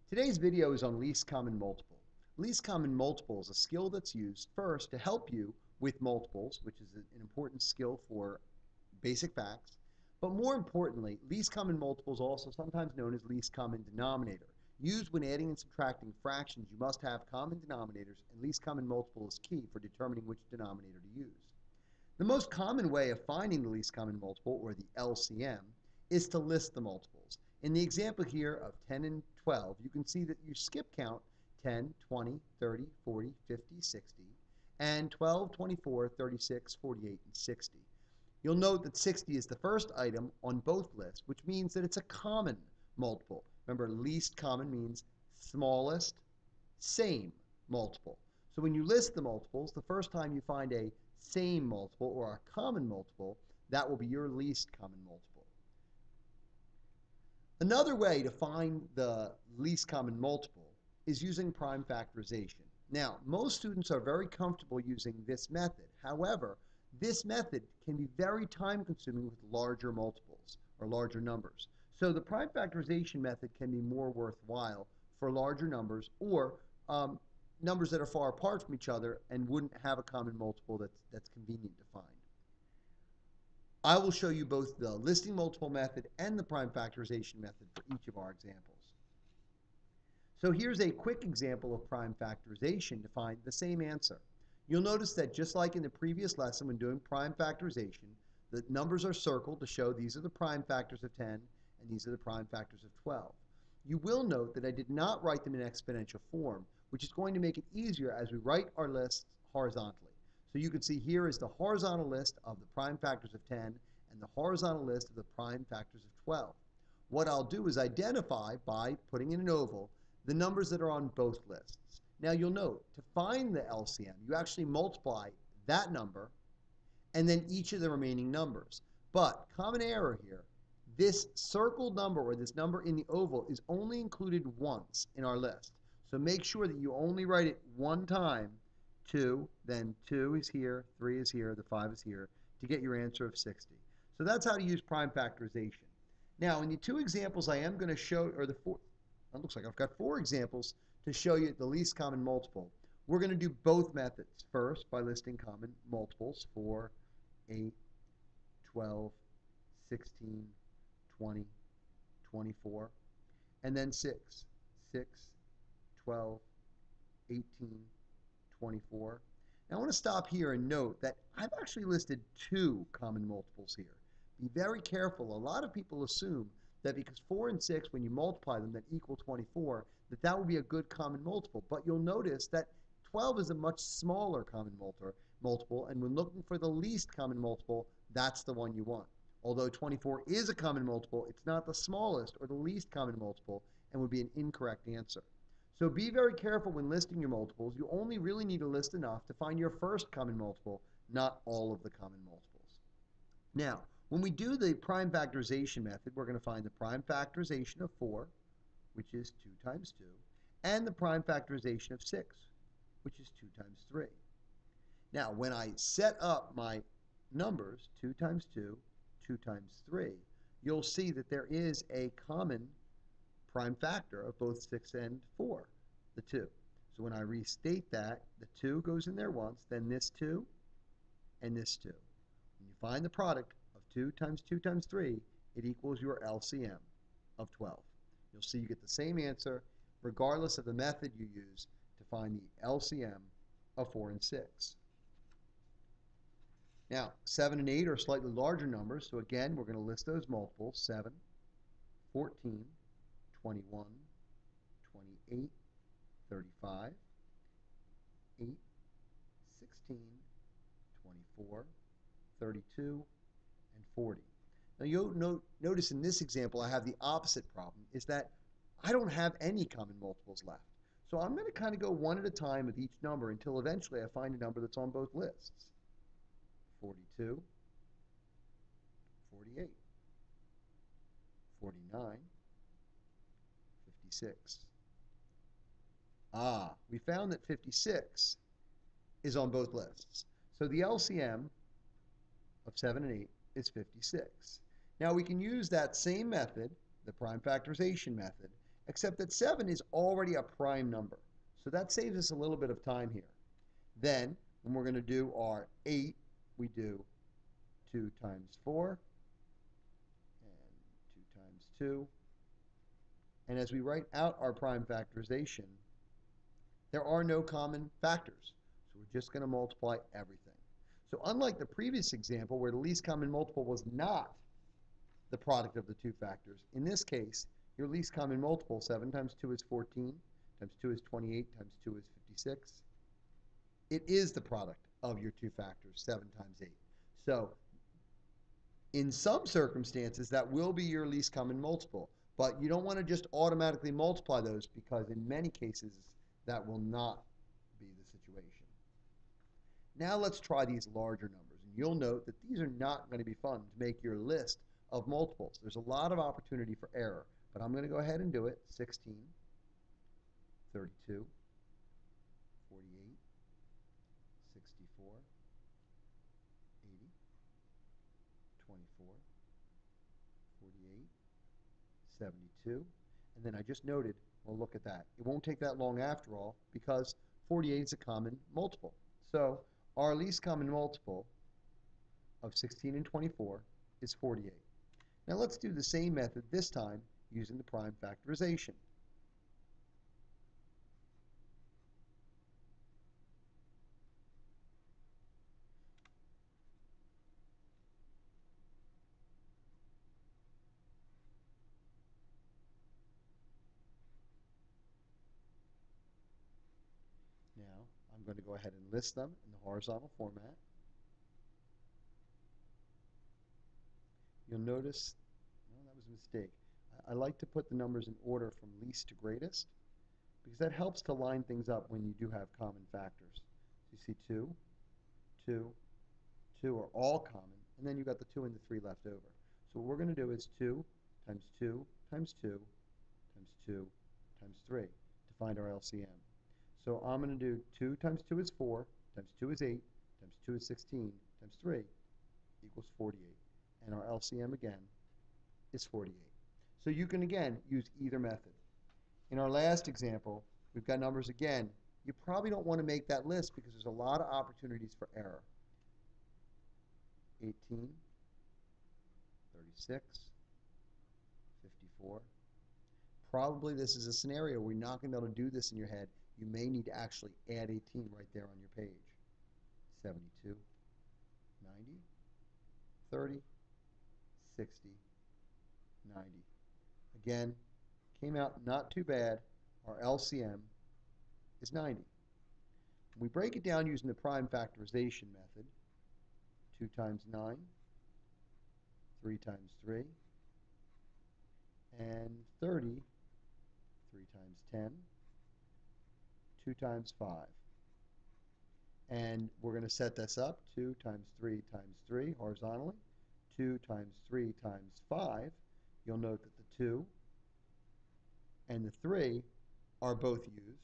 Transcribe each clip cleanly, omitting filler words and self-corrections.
Today's video is on least common multiple. Least common multiple is a skill that's used first to help you with multiples, which is an important skill for basic facts. But more importantly, least common multiple is also sometimes known as least common denominator. Used when adding and subtracting fractions, you must have common denominators, and least common multiple is key for determining which denominator to use. The most common way of finding the least common multiple, or the LCM, is to list the multiples. In the example here of 10 and 12, you can see that you skip count 10, 20, 30, 40, 50, 60, and 12, 24, 36, 48, and 60. You'll note that 60 is the first item on both lists, which means that it's a common multiple. Remember, least common means smallest, same multiple. So when you list the multiples, the first time you find a same multiple or a common multiple, that will be your least common multiple. Another way to find the least common multiple is using prime factorization. Now, most students are very comfortable using this method. However, this method can be very time consuming with larger multiples or larger numbers. So the prime factorization method can be more worthwhile for larger numbers or numbers that are far apart from each other and wouldn't have a common multiple that's convenient to find. I will show you both the listing multiple method and the prime factorization method for each of our examples. So here's a quick example of prime factorization to find the same answer. You'll notice that just like in the previous lesson when doing prime factorization, the numbers are circled to show these are the prime factors of 10 and these are the prime factors of 12. You will note that I did not write them in exponential form, which is going to make it easier as we write our lists horizontally. So you can see here is the horizontal list of the prime factors of 10 and the horizontal list of the prime factors of 12. What I'll do is identify by putting in an oval the numbers that are on both lists. Now you'll note, to find the LCM, you actually multiply that number and then each of the remaining numbers. But, common error here, this circled number or this number in the oval is only included once in our list. So make sure that you only write it one time, 2, then 2 is here, 3 is here, the 5 is here, to get your answer of 60. So that's how to use prime factorization. Now, in the two examples I am going to show, or the four, it looks like I've got 4 examples to show you the least common multiple. We're going to do both methods. First, by listing common multiples for 8, 12, 16, 20, 24, and then 6, 12, 18, 24. Now I want to stop here and note that I've actually listed 2 common multiples here. Be very careful. A lot of people assume that because 4 and 6, when you multiply them, that equal 24, that will be a good common multiple. But you'll notice that 12 is a much smaller common multiple, and when looking for the least common multiple, that's the one you want. Although 24 is a common multiple, it's not the smallest or the least common multiple and would be an incorrect answer. So be very careful when listing your multiples. You only really need to list enough to find your first common multiple, not all of the common multiples. Now, when we do the prime factorization method, we're going to find the prime factorization of 4, which is 2 times 2, and the prime factorization of 6, which is 2 times 3. Now, when I set up my numbers, 2 times 2, 2 times 3, you'll see that there is a common prime factor of both 6 and 4, the 2. So when I restate that, the 2 goes in there once, then this 2, and this 2. When you find the product of 2 times 2 times 3, it equals your LCM of 12. You'll see you get the same answer regardless of the method you use to find the LCM of 4 and 6. Now, 7 and 8 are slightly larger numbers, so again, we're going to list those multiples, 7, 14, 21, 28, 35, 8, 16, 24, 32, and 40. Now you'll notice in this example I have the opposite problem, is that I don't have any common multiples left. So I'm going to kind of go one at a time with each number until eventually I find a number that's on both lists. 42, 48, 49, 56. We found that 56 is on both lists. So the LCM of 7 and 8 is 56. Now we can use that same method, the prime factorization method, except that 7 is already a prime number. So that saves us a little bit of time here. Then, when we're going to do our 8, we do 2 times 4, and 2 times 2. And as we write out our prime factorization, there are no common factors. So we're just going to multiply everything. So unlike the previous example where the least common multiple was not the product of the two factors, in this case, your least common multiple, 7 times 2 is 14, times 2 is 28, times 2 is 56. It is the product of your two factors, 7 times 8. So in some circumstances, that will be your least common multiple. But you don't want to just automatically multiply those because in many cases, that will not be the situation. Now let's try these larger numbers. And you'll note that these are not going to be fun to make your list of multiples. There's a lot of opportunity for error. But I'm going to go ahead and do it. 16, 32, 48, 64, 80, 24, 48, 72, and then I just noted, well, look at that. It won't take that long after all because 48 is a common multiple. So our least common multiple of 16 and 24 is 48. Now let's do the same method this time using the prime factorization. Now I'm going to go ahead and list them in the horizontal format. You'll notice, well, that was a mistake. I like to put the numbers in order from least to greatest because that helps to line things up when you do have common factors. So you see 2, 2, 2 are all common, and then you've got the 2 and the 3 left over. So what we're going to do is 2 times 2 times 2 times 2 times 3 to find our LCM. So I'm going to do 2 times 2 is 4, times 2 is 8, times 2 is 16, times 3 equals 48. And our LCM again is 48. So you can again use either method. In our last example, we've got numbers again. You probably don't want to make that list because there's a lot of opportunities for error. 18, 36, 54. Probably this is a scenario where you're not going to be able to do this in your head. You may need to actually add 18 right there on your page. 72, 90, 30, 60, 90. Again, came out not too bad. Our LCM is 90. We break it down using the prime factorization method. 2 times 9, 3 times 3, and 30, 3 times 10, 2 times 5. And we're going to set this up, 2 times 3 times 3 horizontally, 2 times 3 times 5. You'll note that the 2 and the 3 are both used,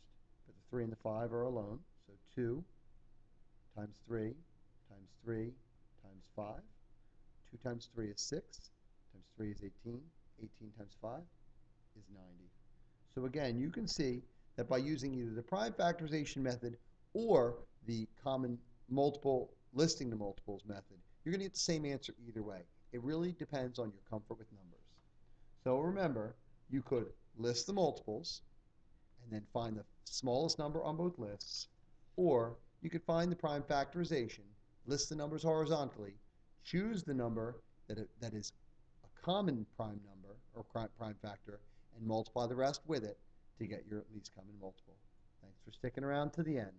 but the 3 and the 5 are alone. So 2 times 3 times 3 times 5. 2 times 3 is 6, times 3 is 18, 18 times 5 is 90. So again, you can see that by using either the prime factorization method or the common multiple listing the multiples method, you're going to get the same answer either way. It really depends on your comfort with numbers. So remember, you could list the multiples and then find the smallest number on both lists, or you could find the prime factorization, list the numbers horizontally, choose the number that is a common prime number or prime factor, and multiply the rest with it to get your least common multiple. Thanks for sticking around to the end.